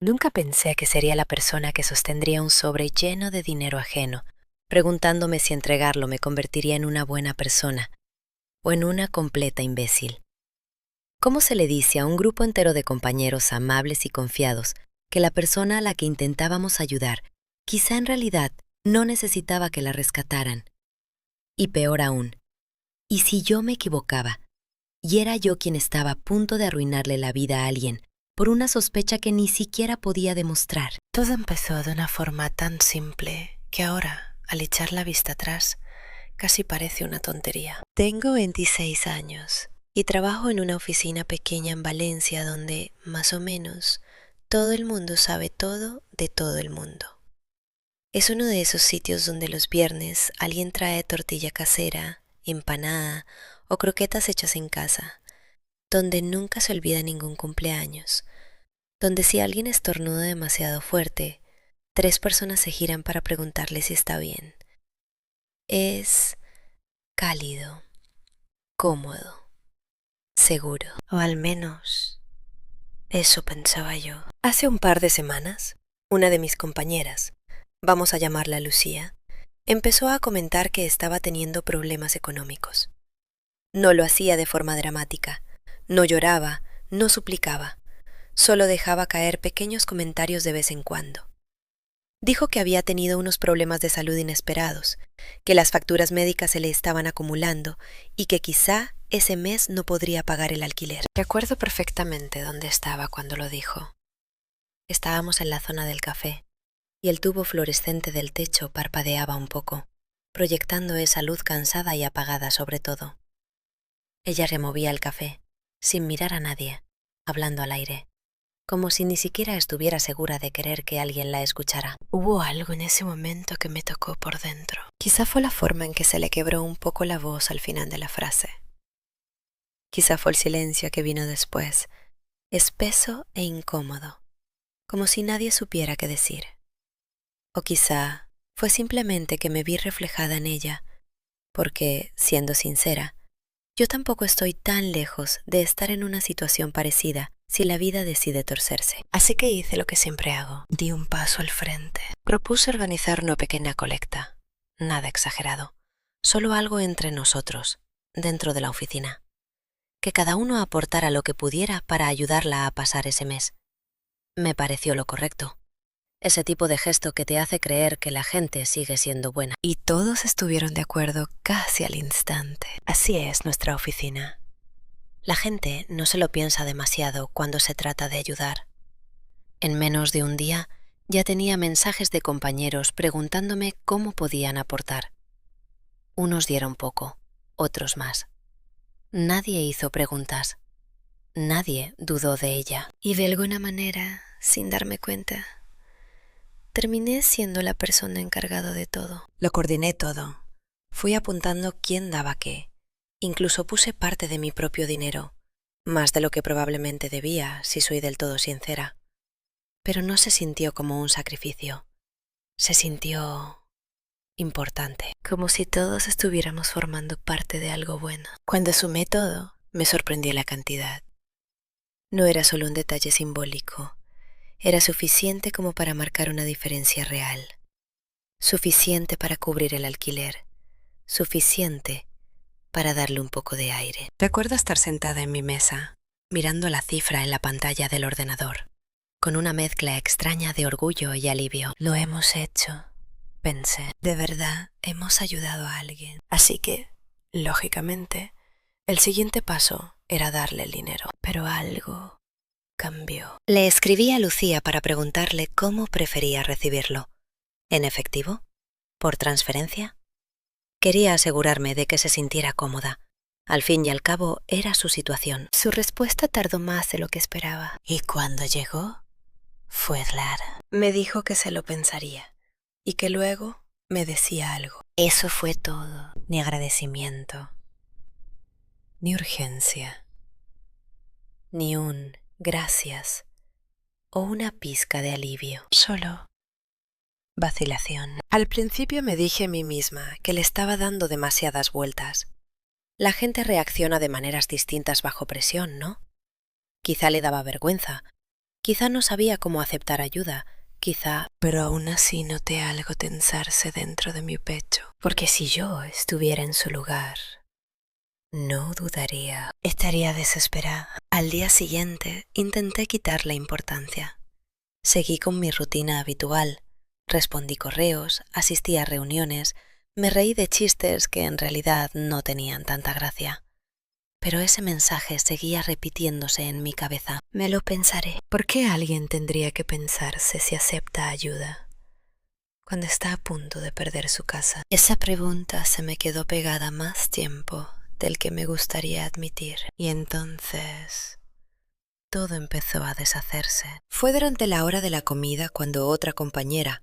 Nunca pensé que sería la persona que sostendría un sobre lleno de dinero ajeno, preguntándome si entregarlo me convertiría en una buena persona o en una completa imbécil. ¿Cómo se le dice a un grupo entero de compañeros amables y confiados que la persona a la que intentábamos ayudar quizá en realidad no necesitaba que la rescataran? Y peor aún, ¿y si yo me equivocaba y era yo quien estaba a punto de arruinarle la vida a alguien por una sospecha que ni siquiera podía demostrar? Todo empezó de una forma tan simple que ahora, al echar la vista atrás, casi parece una tontería. Tengo 26 años y trabajo en una oficina pequeña en Valencia donde, más o menos, todo el mundo sabe todo de todo el mundo. Es uno de esos sitios donde los viernes alguien trae tortilla casera, empanada o croquetas hechas en casa, donde nunca se olvida ningún cumpleaños, donde si alguien estornuda demasiado fuerte, 3 personas se giran para preguntarle si está bien. Es cálido, cómodo, seguro. O al menos, eso pensaba yo. Hace un par de semanas, una de mis compañeras, vamos a llamarla Lucía, empezó a comentar que estaba teniendo problemas económicos. No lo hacía de forma dramática, no lloraba, no suplicaba, solo dejaba caer pequeños comentarios de vez en cuando. Dijo que había tenido unos problemas de salud inesperados, que las facturas médicas se le estaban acumulando y que quizá ese mes no podría pagar el alquiler. Recuerdo perfectamente dónde estaba cuando lo dijo. Estábamos en la zona del café y el tubo fluorescente del techo parpadeaba un poco, proyectando esa luz cansada y apagada sobre todo. Ella removía el café, sin mirar a nadie, hablando al aire, como si ni siquiera estuviera segura de querer que alguien la escuchara. Hubo algo en ese momento que me tocó por dentro. Quizá fue la forma en que se le quebró un poco la voz al final de la frase. Quizá fue el silencio que vino después, espeso e incómodo, como si nadie supiera qué decir. O quizá fue simplemente que me vi reflejada en ella, porque, siendo sincera, yo tampoco estoy tan lejos de estar en una situación parecida si la vida decide torcerse. Así que hice lo que siempre hago. Di un paso al frente. Propuse organizar una pequeña colecta. Nada exagerado. Solo algo entre nosotros, dentro de la oficina. Que cada uno aportara lo que pudiera para ayudarla a pasar ese mes. Me pareció lo correcto. Ese tipo de gesto que te hace creer que la gente sigue siendo buena. Y todos estuvieron de acuerdo casi al instante. Así es nuestra oficina. La gente no se lo piensa demasiado cuando se trata de ayudar. En menos de un día ya tenía mensajes de compañeros preguntándome cómo podían aportar. Unos dieron poco, otros más. Nadie hizo preguntas. Nadie dudó de ella. Y de alguna manera, sin darme cuenta, terminé siendo la persona encargada de todo. Lo coordiné todo. Fui apuntando quién daba qué. Incluso puse parte de mi propio dinero, más de lo que probablemente debía, si soy del todo sincera. Pero no se sintió como un sacrificio. Se sintió importante, como si todos estuviéramos formando parte de algo bueno. Cuando sumé todo, me sorprendió la cantidad. No era solo un detalle simbólico, era suficiente como para marcar una diferencia real. Suficiente para cubrir el alquiler. Suficiente para darle un poco de aire. Recuerdo estar sentada en mi mesa, mirando la cifra en la pantalla del ordenador, con una mezcla extraña de orgullo y alivio. Lo hemos hecho, pensé. De verdad, hemos ayudado a alguien. Así que, lógicamente, el siguiente paso era darle el dinero. Pero algo cambió. Le escribí a Lucía para preguntarle cómo prefería recibirlo. ¿En efectivo? ¿Por transferencia? Quería asegurarme de que se sintiera cómoda. Al fin y al cabo, era su situación. Su respuesta tardó más de lo que esperaba. Y cuando llegó, fue clara. Me dijo que se lo pensaría y que luego me decía algo. Eso fue todo. Ni agradecimiento, ni urgencia, ni un gracias o una pizca de alivio. Solo vacilación. Al principio me dije a mí misma que le estaba dando demasiadas vueltas. La gente reacciona de maneras distintas bajo presión, ¿no? Quizá le daba vergüenza, Quizá no sabía cómo aceptar ayuda, quizá, pero aún así noté algo tensarse dentro de mi pecho, porque si yo estuviera en su lugar, no dudaría, estaría desesperada. Al día siguiente intenté quitarle importancia. Seguí con mi rutina habitual, respondí correos, asistí a reuniones, me reí de chistes que en realidad no tenían tanta gracia. Pero ese mensaje seguía repitiéndose en mi cabeza. Me lo pensaré. ¿Por qué alguien tendría que pensarse si acepta ayuda cuando está a punto de perder su casa? Esa pregunta se me quedó pegada más tiempo del que me gustaría admitir. Y entonces todo empezó a deshacerse. Fue durante la hora de la comida cuando otra compañera,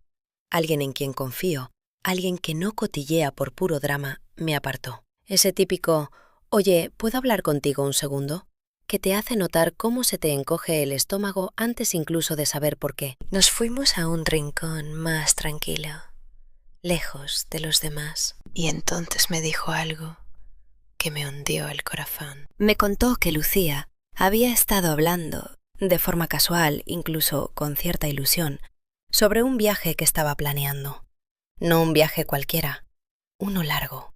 alguien en quien confío, alguien que no cotillea por puro drama, me apartó. Ese típico «Oye, ¿puedo hablar contigo un segundo?», que te hace notar cómo se te encoge el estómago antes incluso de saber por qué. Nos fuimos a un rincón más tranquilo, lejos de los demás. Y entonces me dijo algo que me hundió el corazón. Me contó que Lucía había estado hablando, de forma casual, incluso con cierta ilusión, sobre un viaje que estaba planeando. No un viaje cualquiera, uno largo,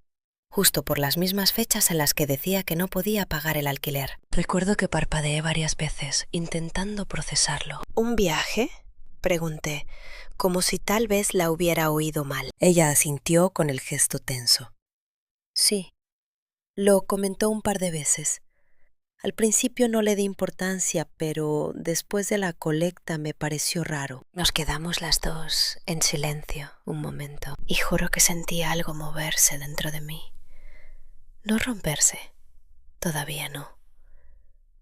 justo por las mismas fechas en las que decía que no podía pagar el alquiler. Recuerdo que parpadeé varias veces, intentando procesarlo. ¿Un viaje?, pregunté, como si tal vez la hubiera oído mal. Ella asintió con el gesto tenso. Sí, lo comentó un par de veces. Al principio no le di importancia, pero después de la colecta me pareció raro. Nos quedamos las dos en silencio un momento y juro que sentí algo moverse dentro de mí. No romperse, todavía no,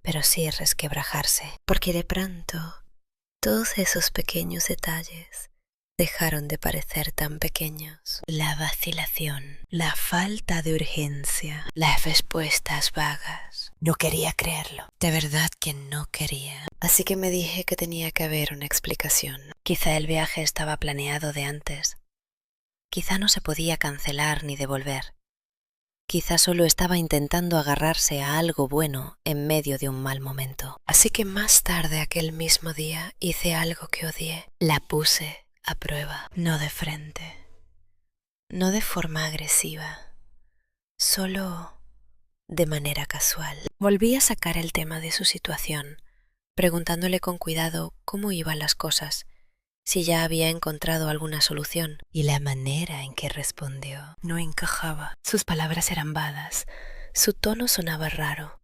pero sí resquebrajarse, porque de pronto todos esos pequeños detalles dejaron de parecer tan pequeños. La vacilación, la falta de urgencia, las respuestas vagas. No quería creerlo. De verdad que no quería. Así que me dije que tenía que haber una explicación. Quizá el viaje estaba planeado de antes. Quizá no se podía cancelar ni devolver. Quizá solo estaba intentando agarrarse a algo bueno en medio de un mal momento. Así que más tarde aquel mismo día hice algo que odié. La puse a prueba, no de frente, no de forma agresiva, solo de manera casual. Volví a sacar el tema de su situación, preguntándole con cuidado cómo iban las cosas, si ya había encontrado alguna solución. Y la manera en que respondió no encajaba. Sus palabras eran vagas, su tono sonaba raro.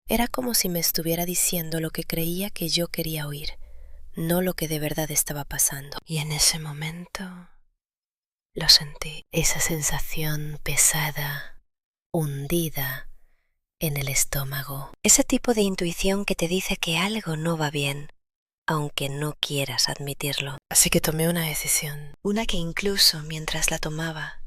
Era como si me estuviera diciendo lo que creía que yo quería oír, no lo que de verdad estaba pasando. Y en ese momento lo sentí, esa sensación pesada, hundida en el estómago. Ese tipo de intuición que te dice que algo no va bien, aunque no quieras admitirlo. Así que tomé una decisión, una que incluso mientras la tomaba,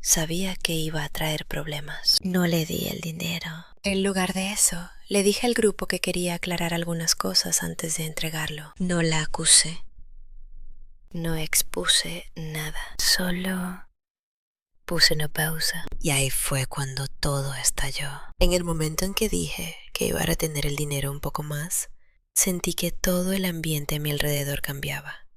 sabía que iba a traer problemas. No le di el dinero. En lugar de eso, le dije al grupo que quería aclarar algunas cosas antes de entregarlo. No la acusé. No expuse nada. Solo puse una pausa. Y ahí fue cuando todo estalló. En el momento en que dije que iba a retener el dinero un poco más, sentí que todo el ambiente a mi alrededor cambiaba,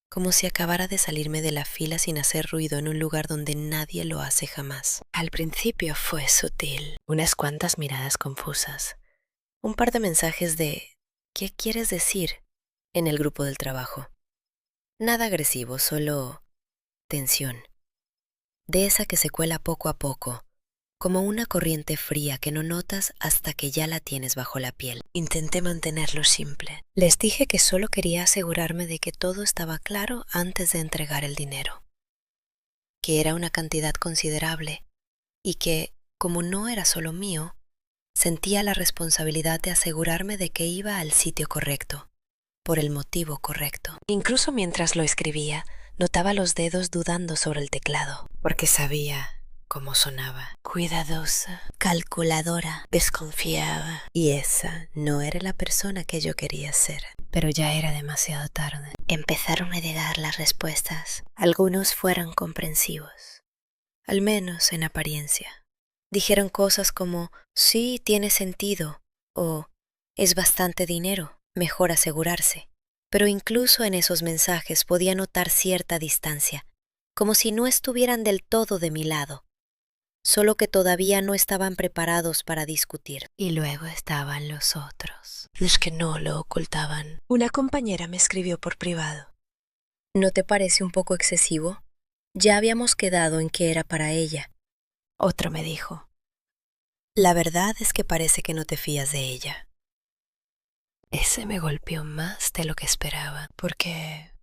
como si acabara de salirme de la fila sin hacer ruido en un lugar donde nadie lo hace jamás. Al principio fue sutil, unas cuantas miradas confusas, un par de mensajes de «¿Qué quieres decir?», en el grupo del trabajo. Nada agresivo, solo tensión, de esa que se cuela poco a poco, como una corriente fría que no notas hasta que ya la tienes bajo la piel. Intenté mantenerlo simple. Les dije que solo quería asegurarme de que todo estaba claro antes de entregar el dinero, que era una cantidad considerable y que, como no era solo mío, sentía la responsabilidad de asegurarme de que iba al sitio correcto, por el motivo correcto. Incluso mientras lo escribía, notaba los dedos dudando sobre el teclado, porque sabía cómo sonaba. Cuidadosa, calculadora, desconfiaba. Y esa no era la persona que yo quería ser. Pero ya era demasiado tarde. Empezaron a llegar las respuestas. Algunos fueron comprensivos, al menos en apariencia. Dijeron cosas como «sí, tiene sentido» o «es bastante dinero». Mejor asegurarse. Pero incluso en esos mensajes podía notar cierta distancia, como si no estuvieran del todo de mi lado, solo que todavía no estaban preparados para discutir. Y luego estaban los otros, los que no lo ocultaban. Una compañera me escribió por privado. ¿No te parece un poco excesivo? Ya habíamos quedado en que era para ella. Otro me dijo, la verdad es que parece que no te fías de ella. Ese me golpeó más de lo que esperaba, porque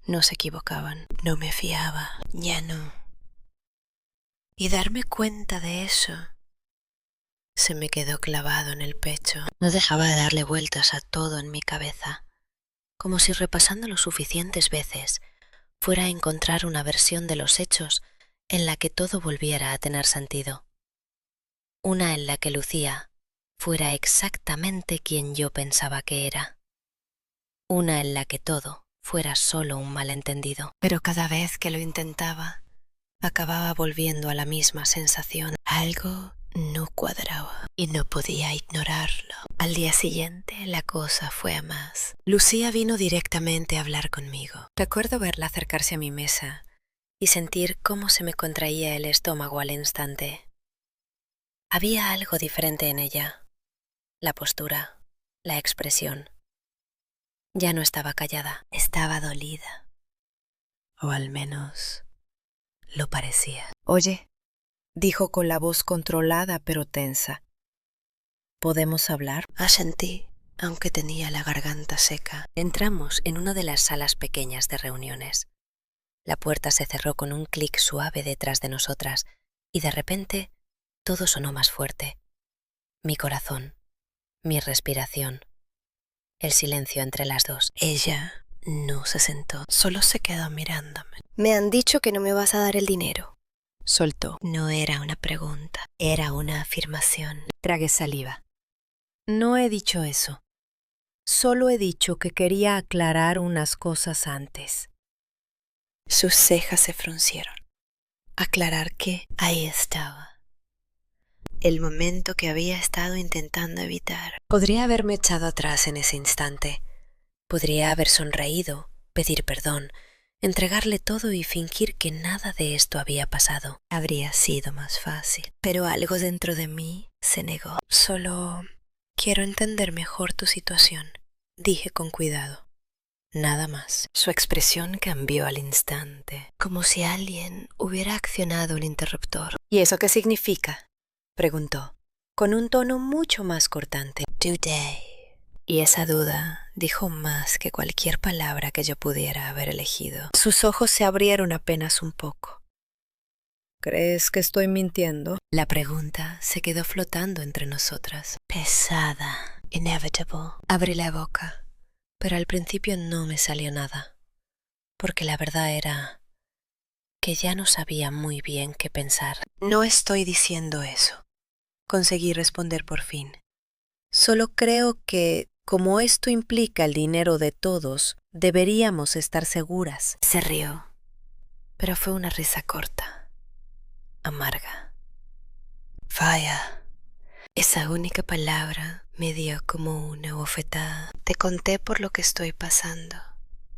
no se equivocaban. No me fiaba, ya no. Y darme cuenta de eso se me quedó clavado en el pecho. No dejaba de darle vueltas a todo en mi cabeza, como si repasando lo suficientes veces fuera a encontrar una versión de los hechos en la que todo volviera a tener sentido. Una en la que Lucía fuera exactamente quien yo pensaba que era. Una en la que todo fuera solo un malentendido. Pero cada vez que lo intentaba, acababa volviendo a la misma sensación. Algo no cuadraba y no podía ignorarlo. Al día siguiente la cosa fue a más. Lucía vino directamente a hablar conmigo. Recuerdo verla acercarse a mi mesa y sentir cómo se me contraía el estómago al instante. Había algo diferente en ella. La postura, la expresión. Ya no estaba callada, estaba dolida. O al menos lo parecía. Oye, dijo con la voz controlada pero tensa. ¿Podemos hablar? Asentí, aunque tenía la garganta seca. Entramos en una de las salas pequeñas de reuniones. La puerta se cerró con un clic suave detrás de nosotras y de repente todo sonó más fuerte. Mi corazón, mi respiración, el silencio entre las dos. Ella no se sentó, solo se quedó mirándome. Me han dicho que no me vas a dar el dinero. Soltó. No era una pregunta, era una afirmación. Tragué saliva. No he dicho eso. Solo he dicho que quería aclarar unas cosas antes. Sus cejas se fruncieron. Aclarar que ahí estaba. El momento que había estado intentando evitar. Podría haberme echado atrás en ese instante. Podría haber sonreído, pedir perdón, entregarle todo y fingir que nada de esto había pasado. Habría sido más fácil. Pero algo dentro de mí se negó. Solo quiero entender mejor tu situación, dije con cuidado. Nada más. Su expresión cambió al instante, como si alguien hubiera accionado el interruptor. ¿Y eso qué significa?, preguntó, con un tono mucho más cortante. Today. Y esa duda dijo más que cualquier palabra que yo pudiera haber elegido. Sus ojos se abrieron apenas un poco. ¿Crees que estoy mintiendo? La pregunta se quedó flotando entre nosotras. Pesada, inevitable. Abrí la boca, pero al principio no me salió nada, porque la verdad era que ya no sabía muy bien qué pensar. No estoy diciendo eso. Conseguí responder por fin. Solo creo que, como esto implica el dinero de todos, deberíamos estar seguras. Se rió, pero fue una risa corta, amarga. Vaya, esa única palabra me dio como una bofetada. Te conté por lo que estoy pasando,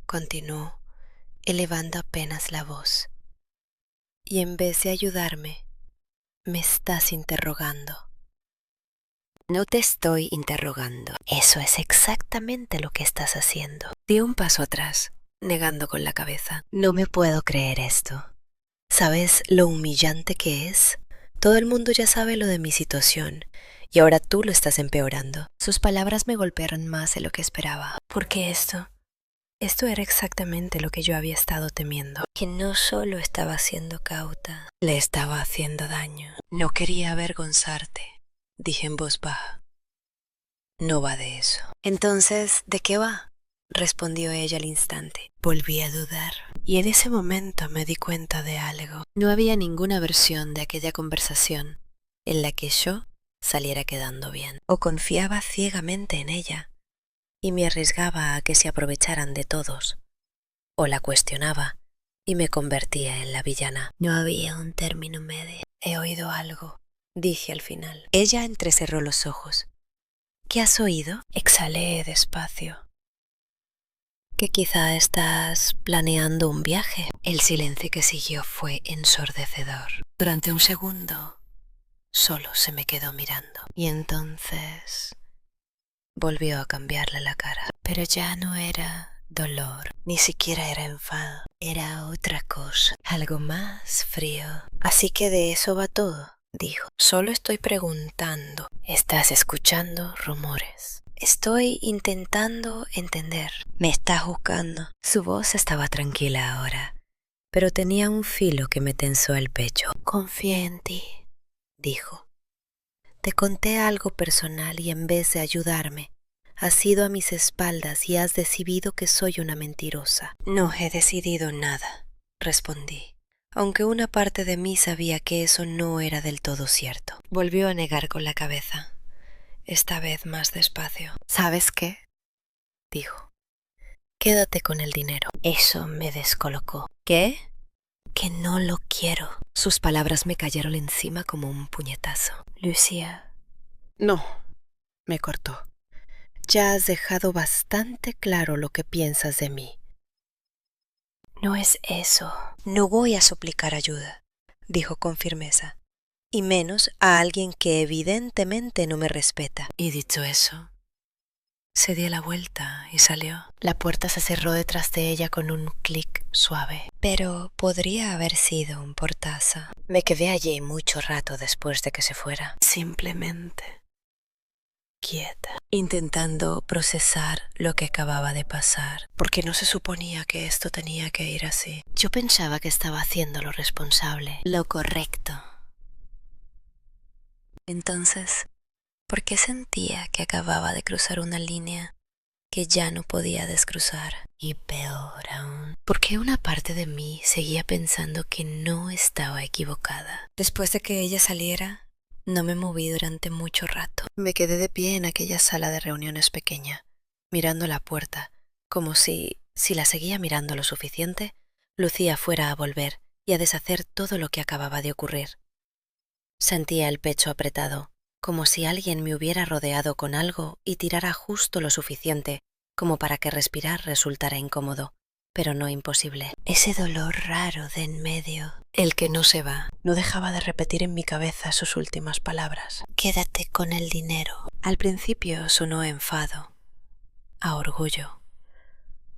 continuó, elevando apenas la voz. Y en vez de ayudarme, me estás interrogando. No te estoy interrogando. Eso es exactamente lo que estás haciendo. Di un paso atrás, negando con la cabeza. No me puedo creer esto. ¿Sabes lo humillante que es? Todo el mundo ya sabe lo de mi situación, y ahora tú lo estás empeorando. Sus palabras me golpearon más de lo que esperaba. Porque esto era exactamente lo que yo había estado temiendo. Que no solo estaba siendo cauta, le estaba haciendo daño. No quería avergonzarte, dije en voz baja. No va de eso. Entonces, ¿de qué va?, respondió ella al instante. Volví a dudar, y en ese momento me di cuenta de algo. No había ninguna versión de aquella conversación en la que yo saliera quedando bien. O confiaba ciegamente en ella y me arriesgaba a que se aprovecharan de todos, o la cuestionaba y me convertía en la villana. No había un término medio. He oído algo, dije al final. Ella entrecerró los ojos. ¿Qué has oído? Exhalé despacio. Que quizá estás planeando un viaje. El silencio que siguió fue ensordecedor. Durante un segundo, solo se me quedó mirando. Y entonces volvió a cambiarle la cara. Pero ya no era dolor, ni siquiera era enfado. Era otra cosa, algo más frío. Así que de eso va todo, dijo. Solo estoy preguntando. ¿Estás escuchando rumores? Estoy intentando entender. Me estás buscando. Su voz estaba tranquila ahora, pero tenía un filo que me tensó el pecho. Confía en ti, dijo. Te conté algo personal y en vez de ayudarme, has ido a mis espaldas y has decidido que soy una mentirosa. No he decidido nada, respondí, aunque una parte de mí sabía que eso no era del todo cierto. Volvió a negar con la cabeza, esta vez más despacio. ¿Sabes qué?, dijo. Quédate con el dinero. Eso me descolocó. ¿Qué? Que no lo quiero. Sus palabras me cayeron encima como un puñetazo. Lucia. No, me cortó. Ya has dejado bastante claro lo que piensas de mí. No es eso. No voy a suplicar ayuda, dijo con firmeza, y menos a alguien que evidentemente no me respeta. Y dicho eso, se dio la vuelta y salió. La puerta se cerró detrás de ella con un clic suave. Pero podría haber sido un portazo. Me quedé allí mucho rato después de que se fuera. Simplemente quieta, intentando procesar lo que acababa de pasar, porque no se suponía que esto tenía que ir así. Yo pensaba que estaba haciendo lo responsable, lo correcto. Entonces, ¿por qué sentía que acababa de cruzar una línea que ya no podía descruzar? Y peor aún, porque una parte de mí seguía pensando que no estaba equivocada. Después de que ella saliera, no me moví durante mucho rato. Me quedé de pie en aquella sala de reuniones pequeña, mirando la puerta, como si la seguía mirando lo suficiente, Lucía fuera a volver y a deshacer todo lo que acababa de ocurrir. Sentía el pecho apretado, como si alguien me hubiera rodeado con algo y tirara justo lo suficiente como para que respirar resultara incómodo, pero no imposible. Ese dolor raro de en medio, el que no se va, no dejaba de repetir en mi cabeza sus últimas palabras. Quédate con el dinero. Al principio sonó a enfado, a orgullo,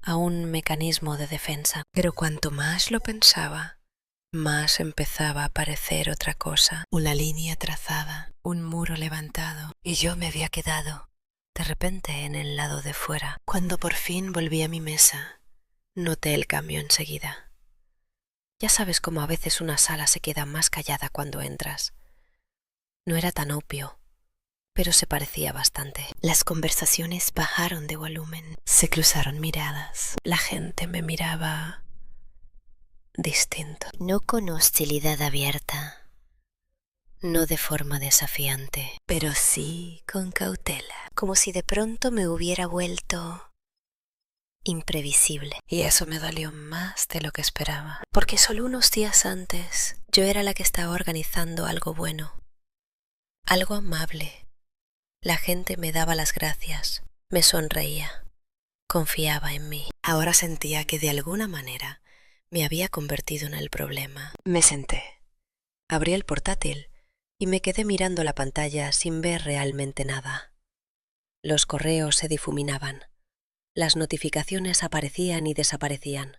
a un mecanismo de defensa, pero cuanto más lo pensaba, más empezaba a parecer otra cosa. Una línea trazada, un muro levantado, y yo me había quedado, de repente, en el lado de fuera. Cuando por fin volví a mi mesa, noté el cambio enseguida. Ya sabes cómo a veces una sala se queda más callada cuando entras. No era tan obvio, pero se parecía bastante. Las conversaciones bajaron de volumen, se cruzaron miradas. La gente me miraba distinto. No con hostilidad abierta, no de forma desafiante, pero sí con cautela, como si de pronto me hubiera vuelto imprevisible. Y eso me dolió más de lo que esperaba, porque solo unos días antes yo era la que estaba organizando algo bueno, algo amable. La gente me daba las gracias, me sonreía, confiaba en mí. Ahora sentía que de alguna manera me había convertido en el problema. Me senté, abrí el portátil y me quedé mirando la pantalla sin ver realmente nada. Los correos se difuminaban. Las notificaciones aparecían y desaparecían.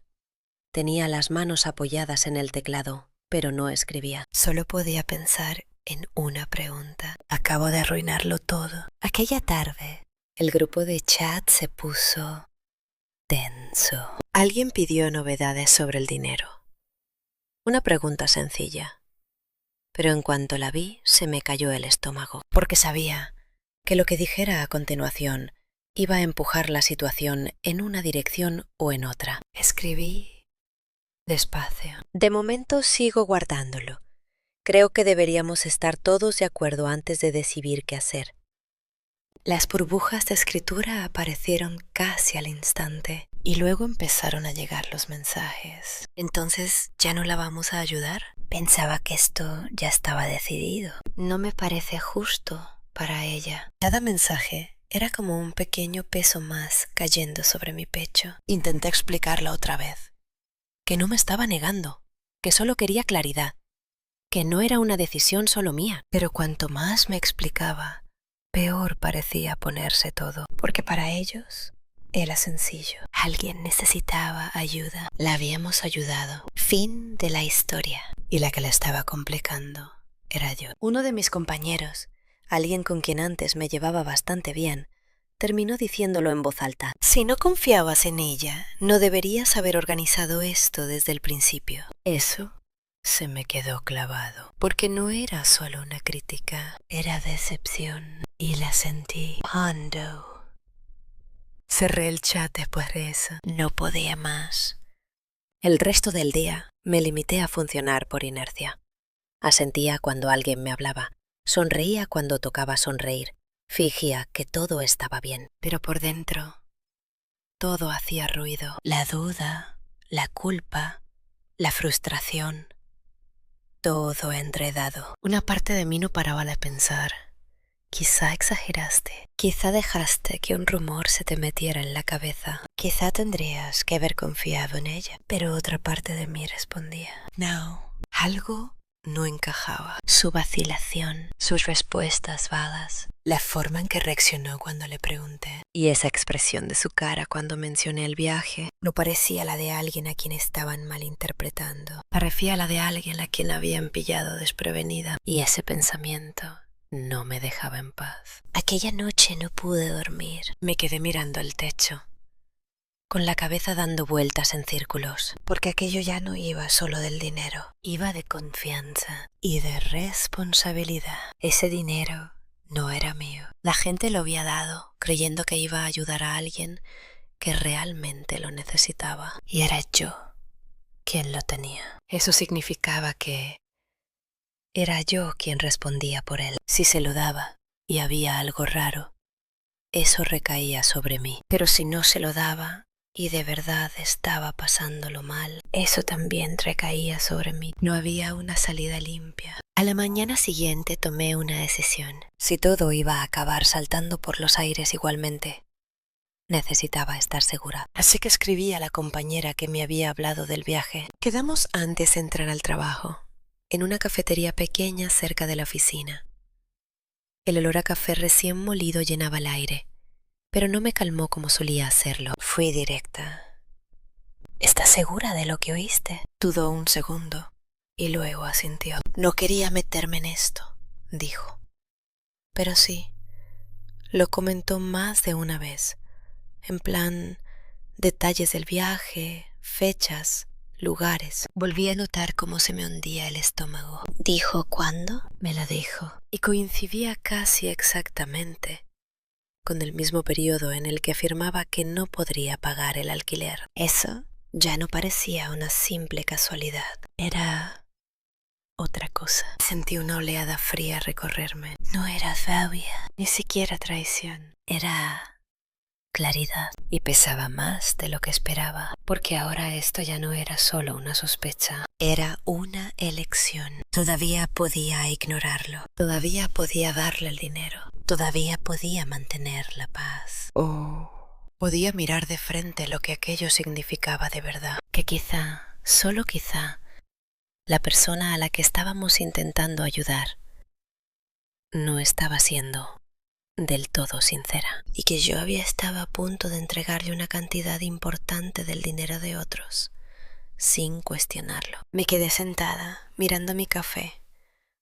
Tenía las manos apoyadas en el teclado, pero no escribía. Solo podía pensar en una pregunta. Acabo de arruinarlo todo. Aquella tarde, el grupo de chat se puso tenso. Alguien pidió novedades sobre el dinero. Una pregunta sencilla. Pero en cuanto la vi, se me cayó el estómago, porque sabía que lo que dijera a continuación iba a empujar la situación en una dirección o en otra. Escribí despacio. De momento sigo guardándolo. Creo que deberíamos estar todos de acuerdo antes de decidir qué hacer. Las burbujas de escritura aparecieron casi al instante y luego empezaron a llegar los mensajes. ¿Entonces ya no la vamos a ayudar? Pensaba que esto ya estaba decidido. No me parece justo para ella. Cada mensaje Era como un pequeño peso más cayendo sobre mi pecho. Intenté explicarlo otra vez. Que no me estaba negando, que solo quería claridad, que no era una decisión solo mía. Pero cuanto más me explicaba, peor parecía ponerse todo, porque para ellos era sencillo. Alguien necesitaba ayuda. La habíamos ayudado. Fin de la historia. Y la que la estaba complicando era yo. Uno de mis compañeros, alguien con quien antes me llevaba bastante bien, terminó diciéndolo en voz alta. Si no confiabas en ella, no deberías haber organizado esto desde el principio. Eso se me quedó clavado, porque no era solo una crítica, era decepción, y la sentí hondo. Cerré el chat después de eso. No podía más. El resto del día me limité a funcionar por inercia. Asentía cuando alguien me hablaba, sonreía cuando tocaba sonreír, fingía que todo estaba bien. Pero por dentro, todo hacía ruido. La duda, la culpa, la frustración. Todo enredado. Una parte de mí no paraba de pensar. Quizá exageraste. Quizá dejaste que un rumor se te metiera en la cabeza. Quizá tendrías que haber confiado en ella. Pero otra parte de mí respondía. No. Algo no encajaba. Su vacilación, sus respuestas vagas, la forma en que reaccionó cuando le pregunté. Y esa expresión de su cara cuando mencioné el viaje no parecía la de alguien a quien estaban malinterpretando. Parecía la de alguien a quien habían pillado desprevenida. Y ese pensamiento no me dejaba en paz. Aquella noche no pude dormir. Me quedé mirando el techo, con la cabeza dando vueltas en círculos, porque aquello ya no iba solo del dinero, iba de confianza y de responsabilidad. Ese dinero no era mío. La gente lo había dado, creyendo que iba a ayudar a alguien que realmente lo necesitaba. Y era yo quien lo tenía. Eso significaba que era yo quien respondía por él. Si se lo daba y había algo raro, eso recaía sobre mí. Pero si no se lo daba y de verdad estaba pasándolo mal, eso también recaía sobre mí. No había una salida limpia. A la mañana siguiente tomé una decisión. Si todo iba a acabar saltando por los aires igualmente, necesitaba estar segura. Así que escribí a la compañera que me había hablado del viaje. Quedamos antes de entrar al trabajo, en una cafetería pequeña cerca de la oficina. El olor a café recién molido llenaba el aire, pero no me calmó como solía hacerlo. Fui directa. ¿Estás segura de lo que oíste? Dudó un segundo y luego asintió. No quería meterme en esto, dijo. Pero sí, lo comentó más de una vez, en plan detalles del viaje, fechas, lugares. Volví a notar cómo se me hundía el estómago. ¿Dijo cuándo? Me lo dijo. Y coincidía casi exactamente con el mismo periodo en el que afirmaba que no podría pagar el alquiler. Eso ya no parecía una simple casualidad. Era otra cosa. Sentí una oleada fría recorrerme. No era rabia, ni siquiera traición. Era claridad, y pesaba más de lo que esperaba, porque ahora esto ya no era solo una sospecha, era una elección. Todavía podía ignorarlo, todavía podía darle el dinero, todavía podía mantener la paz. Podía mirar de frente lo que aquello significaba de verdad, que quizá, solo quizá, la persona a la que estábamos intentando ayudar no estaba siendo del todo sincera, y que yo había estado a punto de entregarle una cantidad importante del dinero de otros, sin cuestionarlo. Me quedé sentada, mirando mi café,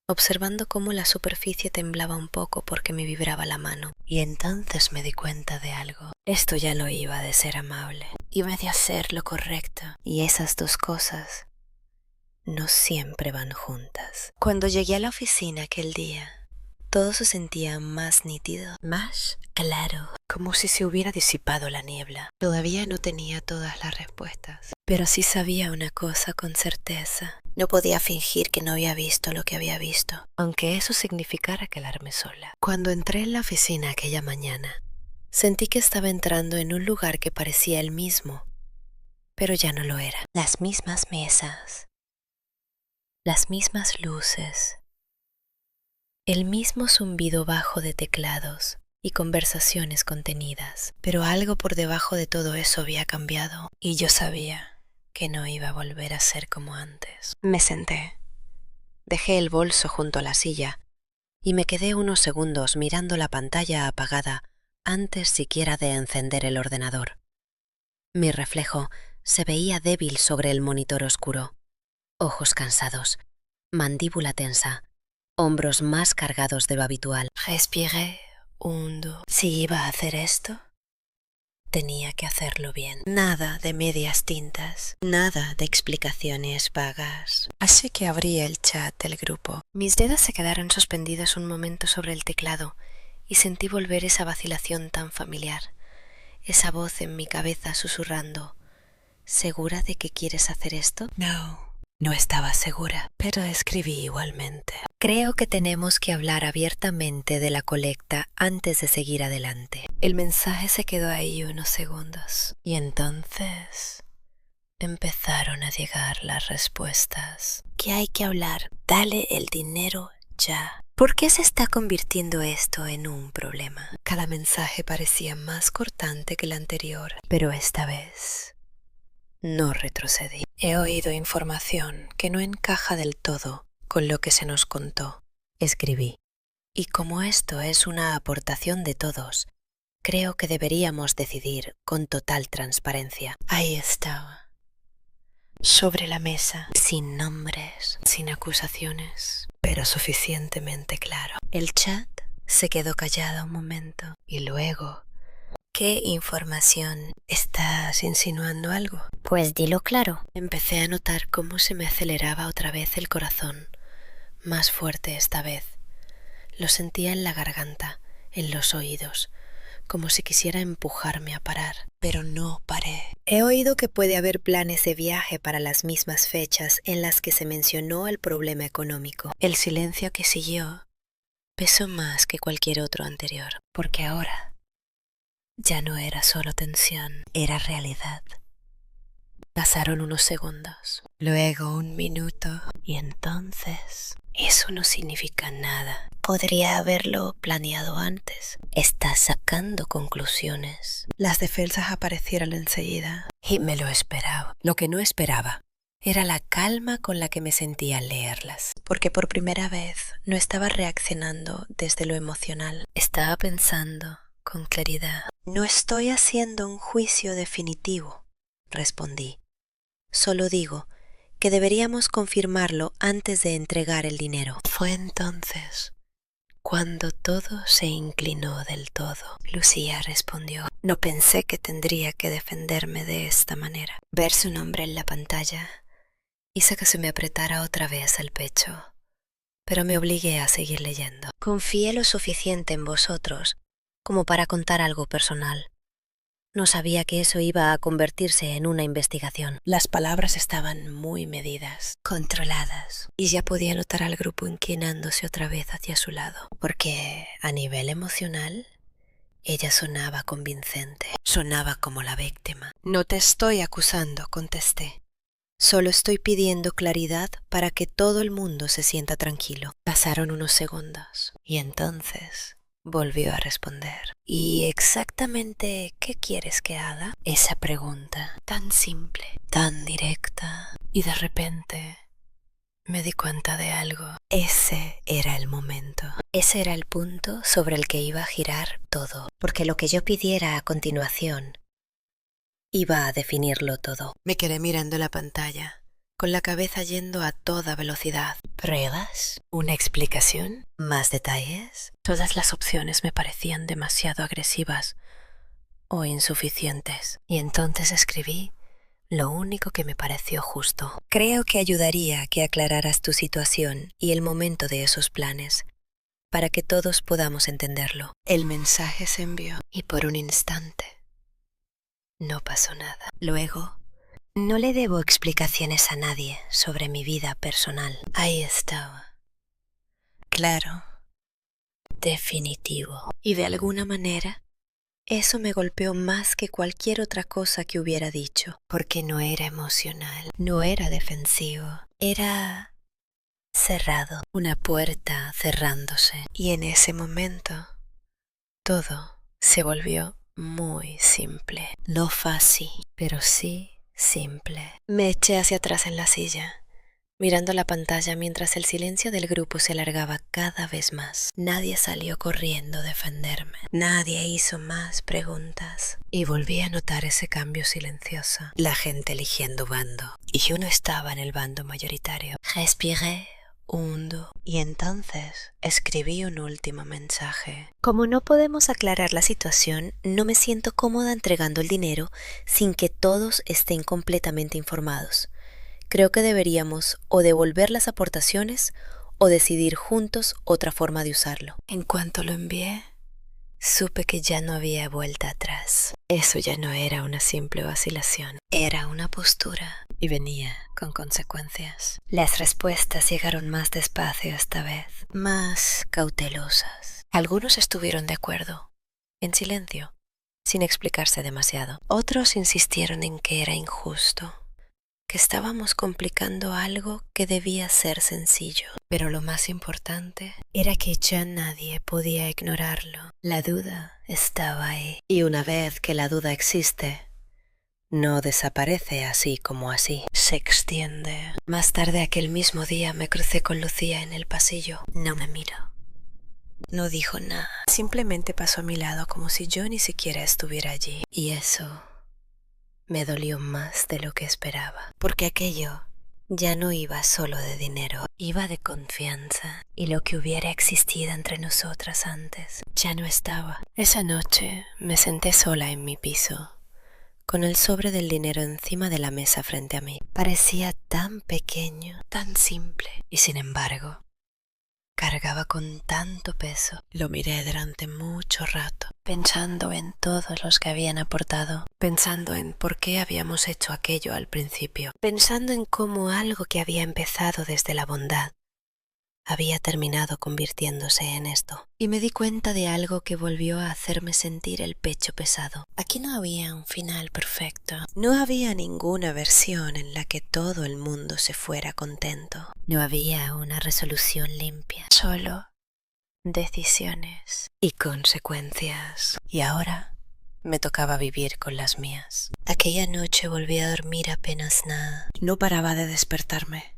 observando cómo la superficie temblaba un poco porque me vibraba la mano. Y entonces me di cuenta de algo. Esto ya no iba de ser amable, iba de hacer lo correcto, y esas dos cosas no siempre van juntas. Cuando llegué a la oficina aquel día, todo se sentía más nítido, más claro, como si se hubiera disipado la niebla. Todavía no tenía todas las respuestas, pero sí sabía una cosa con certeza. No podía fingir que no había visto lo que había visto, aunque eso significara quedarme sola. Cuando entré en la oficina aquella mañana, sentí que estaba entrando en un lugar que parecía el mismo, pero ya no lo era. Las mismas mesas, las mismas luces, el mismo zumbido bajo de teclados y conversaciones contenidas. Pero algo por debajo de todo eso había cambiado y yo sabía que no iba a volver a ser como antes. Me senté. Dejé el bolso junto a la silla y me quedé unos segundos mirando la pantalla apagada antes siquiera de encender el ordenador. Mi reflejo se veía débil sobre el monitor oscuro. Ojos cansados, mandíbula tensa, hombros más cargados de lo habitual. Respiré hondo. Si iba a hacer esto, tenía que hacerlo bien. Nada de medias tintas, nada de explicaciones vagas. Así que abrí el chat del grupo. Mis dedos se quedaron suspendidos un momento sobre el teclado y sentí volver esa vacilación tan familiar, esa voz en mi cabeza susurrando: ¿segura de que quieres hacer esto? No estaba segura, pero escribí igualmente. Creo que tenemos que hablar abiertamente de la colecta antes de seguir adelante. El mensaje se quedó ahí unos segundos y entonces empezaron a llegar las respuestas. ¿Qué hay que hablar? Dale el dinero ya. ¿Por qué se está convirtiendo esto en un problema? Cada mensaje parecía más cortante que el anterior, pero esta vez no retrocedí. He oído información que no encaja del todo con lo que se nos contó, escribí. Y como esto es una aportación de todos, creo que deberíamos decidir con total transparencia. Ahí estaba, sobre la mesa, sin nombres, sin acusaciones, pero suficientemente claro. El chat se quedó callado un momento y luego: ¿qué información? ¿Estás insinuando algo? Pues dilo claro. Empecé a notar cómo se me aceleraba otra vez el corazón, más fuerte esta vez. Lo sentía en la garganta, en los oídos, como si quisiera empujarme a parar, pero no paré. He oído que puede haber planes de viaje para las mismas fechas en las que se mencionó el problema económico. El silencio que siguió pesó más que cualquier otro anterior, porque ahora ya no era solo tensión, era realidad. Pasaron unos segundos, luego un minuto, y entonces: eso no significa nada. Podría haberlo planeado antes. Estás sacando conclusiones. Las defensas aparecieron enseguida, y me lo esperaba. Lo que no esperaba era la calma con la que me sentía al leerlas, porque por primera vez no estaba reaccionando desde lo emocional. Estaba pensando con claridad. No estoy haciendo un juicio definitivo, respondí. Solo digo que deberíamos confirmarlo antes de entregar el dinero. Fue entonces cuando todo se inclinó del todo. Lucía respondió. No pensé que tendría que defenderme de esta manera. Ver su nombre en la pantalla hizo que se me apretara otra vez el pecho, pero me obligué a seguir leyendo. Confié lo suficiente en vosotros como para contar algo personal. No sabía que eso iba a convertirse en una investigación. Las palabras estaban muy medidas, controladas, y ya podía notar al grupo inclinándose otra vez hacia su lado, porque a nivel emocional ella sonaba convincente, sonaba como la víctima. No te estoy acusando, contesté. Solo estoy pidiendo claridad para que todo el mundo se sienta tranquilo. Pasaron unos segundos y entonces volvió a responder. ¿Y exactamente qué quieres que haga? Esa pregunta, tan simple, tan directa, y de repente me di cuenta de algo. Ese era el momento. Ese era el punto sobre el que iba a girar todo, porque lo que yo pidiera a continuación iba a definirlo todo. Me quedé mirando la pantalla, con la cabeza yendo a toda velocidad. ¿Pruebas? ¿Una explicación? ¿Más detalles? Todas las opciones me parecían demasiado agresivas o insuficientes. Y entonces escribí lo único que me pareció justo. Creo que ayudaría a que aclararas tu situación y el momento de esos planes, para que todos podamos entenderlo. El mensaje se envió y por un instante no pasó nada. Luego, no le debo explicaciones a nadie sobre mi vida personal. Ahí estaba. Claro. Definitivo. Y de alguna manera, eso me golpeó más que cualquier otra cosa que hubiera dicho, porque no era emocional, no era defensivo, era cerrado, una puerta cerrándose. Y en ese momento Todo se volvió muy simple. No fácil, pero sí simple. Me eché hacia atrás en la silla, mirando la pantalla mientras el silencio del grupo se alargaba cada vez más. Nadie salió corriendo a defenderme. Nadie hizo más preguntas. Y volví a notar ese cambio silencioso. La gente eligiendo bando. Y yo no estaba en el bando mayoritario. Respiré hondo. Y entonces escribí un último mensaje. Como no podemos aclarar la situación, no me siento cómoda entregando el dinero sin que todos estén completamente informados. Creo que deberíamos o devolver las aportaciones o decidir juntos otra forma de usarlo. En cuanto lo envié, supe que ya no había vuelta atrás. Eso ya no era una simple vacilación, era una postura y venía con consecuencias. Las respuestas llegaron más despacio esta vez, más cautelosas. Algunos estuvieron de acuerdo, en silencio, sin explicarse demasiado. Otros insistieron en que era injusto, que estábamos complicando algo que debía ser sencillo. Pero lo más importante era que ya nadie podía ignorarlo. La duda estaba ahí. Y una vez que la duda existe, no desaparece así como así. Se extiende. Más tarde aquel mismo día me crucé con Lucía en el pasillo. No me miró. No dijo nada. Simplemente pasó a mi lado como si yo ni siquiera estuviera allí. Y eso me dolió más de lo que esperaba, porque aquello ya no iba solo de dinero, iba de confianza, y lo que hubiera existido entre nosotras antes ya no estaba. Esa noche me senté sola en mi piso, con el sobre del dinero encima de la mesa frente a mí. Parecía tan pequeño, tan simple, y sin embargo cargaba con tanto peso. Lo miré durante mucho rato, pensando en todos los que habían aportado, pensando en por qué habíamos hecho aquello al principio, pensando en cómo algo que había empezado desde la bondad había terminado convirtiéndose en esto. Y me di cuenta de algo que volvió a hacerme sentir el pecho pesado. Aquí no había un final perfecto. No había ninguna versión en la que todo el mundo se fuera contento. No había una resolución limpia. Solo decisiones y consecuencias. Y ahora me tocaba vivir con las mías. Aquella noche volví a dormir apenas nada. No paraba de despertarme,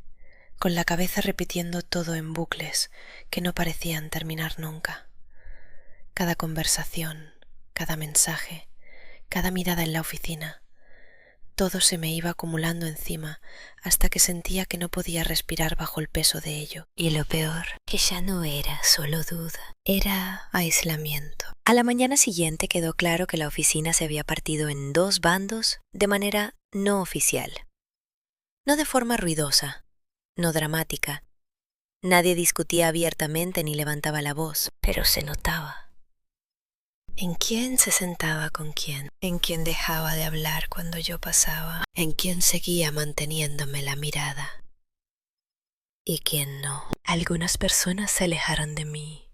con la cabeza repitiendo todo en bucles que no parecían terminar nunca. Cada conversación, cada mensaje, cada mirada en la oficina, todo se me iba acumulando encima hasta que sentía que no podía respirar bajo el peso de ello. Y lo peor, que ya no era solo duda, era aislamiento. A la mañana siguiente quedó claro que la oficina se había partido en dos bandos de manera no oficial. No de forma ruidosa, no dramática. Nadie discutía abiertamente ni levantaba la voz, pero se notaba. En quién se sentaba con quién, en quién dejaba de hablar cuando yo pasaba, en quién seguía manteniéndome la mirada y quién no. Algunas personas se alejaron de mí,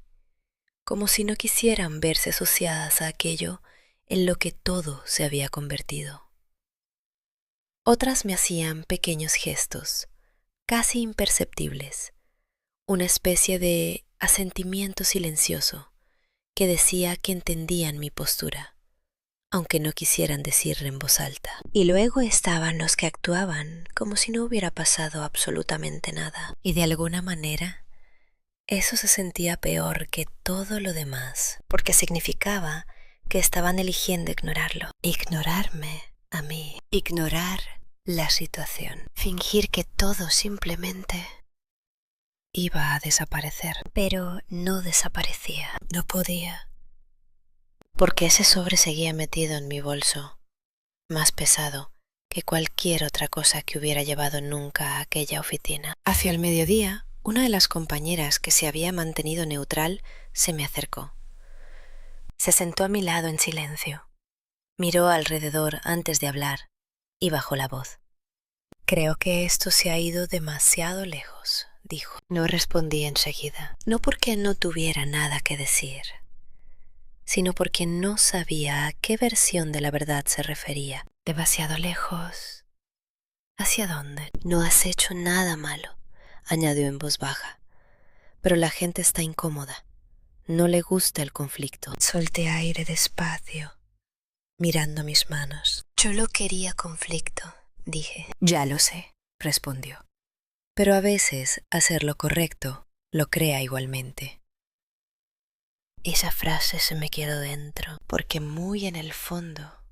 como si no quisieran verse asociadas a aquello en lo que todo se había convertido. Otras me hacían pequeños gestos, casi imperceptibles, una especie de asentimiento silencioso que decía que entendían mi postura, aunque no quisieran decirlo en voz alta. Y luego estaban los que actuaban como si no hubiera pasado absolutamente nada. Y de alguna manera, eso se sentía peor que todo lo demás, porque significaba que estaban eligiendo ignorarlo, ignorarme a mí, ignorar la situación, fingir que todo simplemente iba a desaparecer. Pero no desaparecía, no podía, porque ese sobre seguía metido en mi bolso, más pesado que cualquier otra cosa que hubiera llevado nunca a aquella oficina. Hacia el mediodía, una de las compañeras que se había mantenido neutral se me acercó. Se sentó a mi lado en silencio, miró alrededor antes de hablar y bajó la voz. Creo que esto se ha ido demasiado lejos, dijo. No respondí enseguida, no porque no tuviera nada que decir, sino porque no sabía a qué versión de la verdad se refería. ¿Demasiado lejos? ¿Hacia dónde? No has hecho nada malo, añadió en voz baja, pero la gente está incómoda. No le gusta el conflicto. Solté aire despacio, mirando mis manos. Solo quería conflicto, dije. Ya lo sé, respondió. Pero a veces hacer lo correcto lo crea igualmente. Esa frase se me quedó dentro, porque muy en el fondo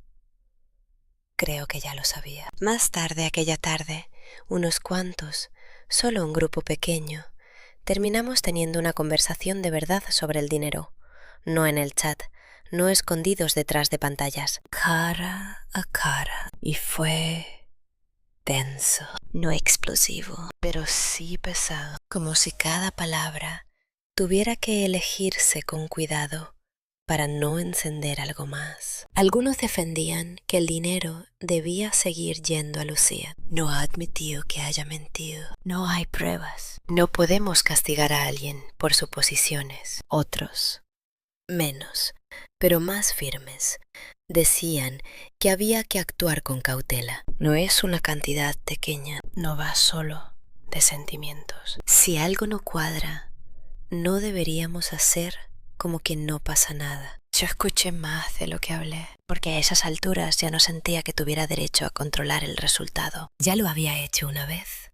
creo que ya lo sabía. Más tarde aquella tarde, unos cuantos, solo un grupo pequeño, terminamos teniendo una conversación de verdad sobre el dinero, no en el chat, no escondidos detrás de pantallas. Cara a cara. Y fue denso, no explosivo, pero sí pesado, como si cada palabra tuviera que elegirse con cuidado para no encender algo más. Algunos defendían que el dinero debía seguir yendo a Lucía. No admitió que haya mentido. No hay pruebas. No podemos castigar a alguien por suposiciones. Otros, menos, pero más firmes, decían que había que actuar con cautela. No es una cantidad pequeña. No va solo de sentimientos. Si algo no cuadra, no deberíamos hacer como que no pasa nada. Yo escuché más de lo que hablé, porque a esas alturas ya no sentía que tuviera derecho a controlar el resultado. Ya lo había hecho una vez,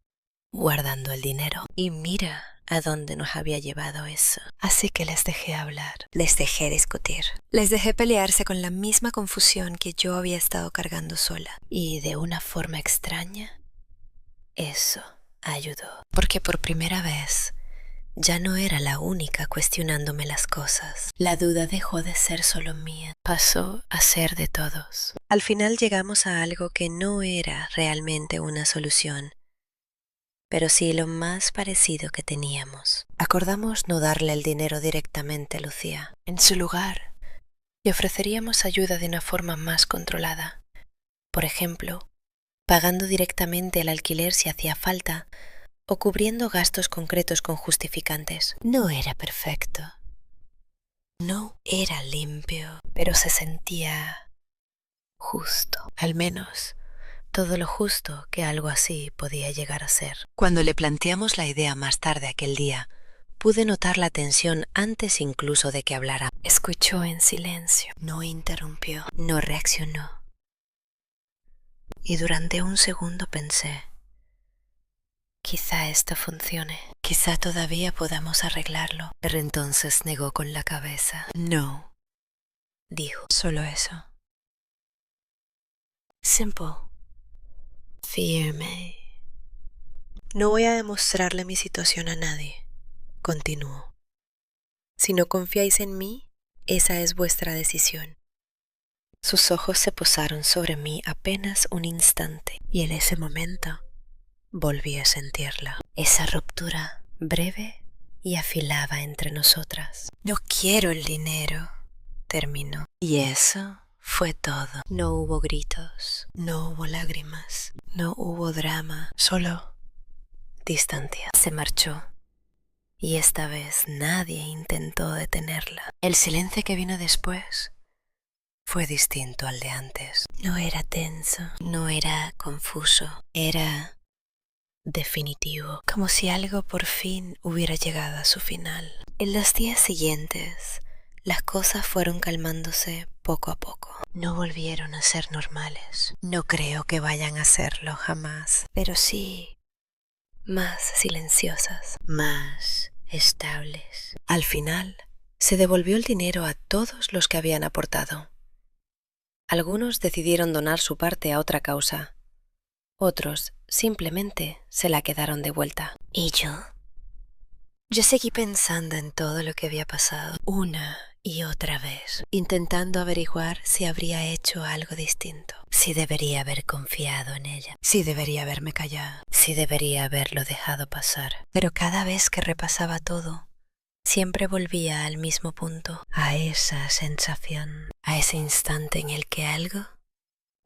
guardando el dinero. Y mira a dónde nos había llevado eso. Así que les dejé hablar, les dejé discutir. Les dejé pelearse con la misma confusión que yo había estado cargando sola. Y de una forma extraña, eso ayudó. Porque por primera vez ya no era la única cuestionándome las cosas. La duda dejó de ser solo mía, pasó a ser de todos. Al final llegamos a algo que no era realmente una solución, pero sí lo más parecido que teníamos. Acordamos no darle el dinero directamente a Lucía. En su lugar, le ofreceríamos ayuda de una forma más controlada. Por ejemplo, pagando directamente el alquiler si hacía falta, o cubriendo gastos concretos con justificantes. No era perfecto. No era limpio, pero se sentía justo. Al menos todo lo justo que algo así podía llegar a ser. Cuando le planteamos la idea más tarde aquel día, pude notar la tensión antes incluso de que hablara. Escuchó en silencio, no interrumpió, no reaccionó. Y durante un segundo pensé, quizá esto funcione. Quizá todavía podamos arreglarlo. Pero entonces negó con la cabeza. No, dijo. Solo eso. Simple. Firme. No voy a demostrarle mi situación a nadie, continuó. Si no confiáis en mí, esa es vuestra decisión. Sus ojos se posaron sobre mí apenas un instante, y en ese momento volví a sentirla. Esa ruptura breve y afilada entre nosotras. No quiero el dinero, terminó. Y eso fue todo. No hubo gritos, no hubo lágrimas, no hubo drama, solo distancia. Se marchó. Y esta vez nadie intentó detenerla. El silencio que vino después fue distinto al de antes. No era tenso, no era confuso, era definitivo, como si algo por fin hubiera llegado a su final. En los días siguientes, las cosas fueron calmándose poco a poco. No volvieron a ser normales. No creo que vayan a serlo jamás, pero sí más silenciosas, más estables. Al final, se devolvió el dinero a todos los que habían aportado. Algunos decidieron donar su parte a otra causa. Otros simplemente se la quedaron de vuelta. ¿Y yo? Yo seguí pensando en todo lo que había pasado una y otra vez, intentando averiguar si habría hecho algo distinto, si debería haber confiado en ella, si debería haberme callado, si debería haberlo dejado pasar. Pero cada vez que repasaba todo, siempre volvía al mismo punto, a esa sensación, a ese instante en el que algo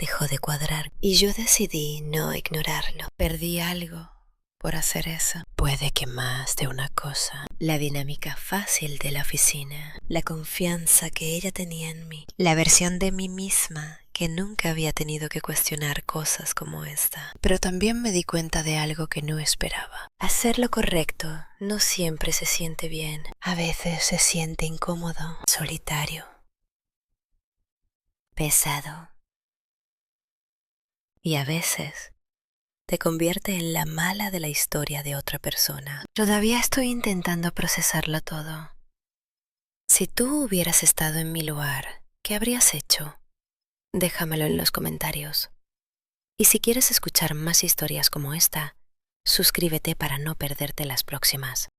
dejó de cuadrar, y yo decidí no ignorarlo. Perdí algo por hacer eso. Puede que más de una cosa. La dinámica fácil de la oficina, la confianza que ella tenía en mí, la versión de mí misma que nunca había tenido que cuestionar cosas como esta. Pero también me di cuenta de algo que no esperaba. Hacer lo correcto no siempre se siente bien. A veces se siente incómodo, solitario, pesado. Y a veces te convierte en la mala de la historia de otra persona. Todavía estoy intentando procesarlo todo. Si tú hubieras estado en mi lugar, ¿qué habrías hecho? Déjamelo en los comentarios. Y si quieres escuchar más historias como esta, suscríbete para no perderte las próximas.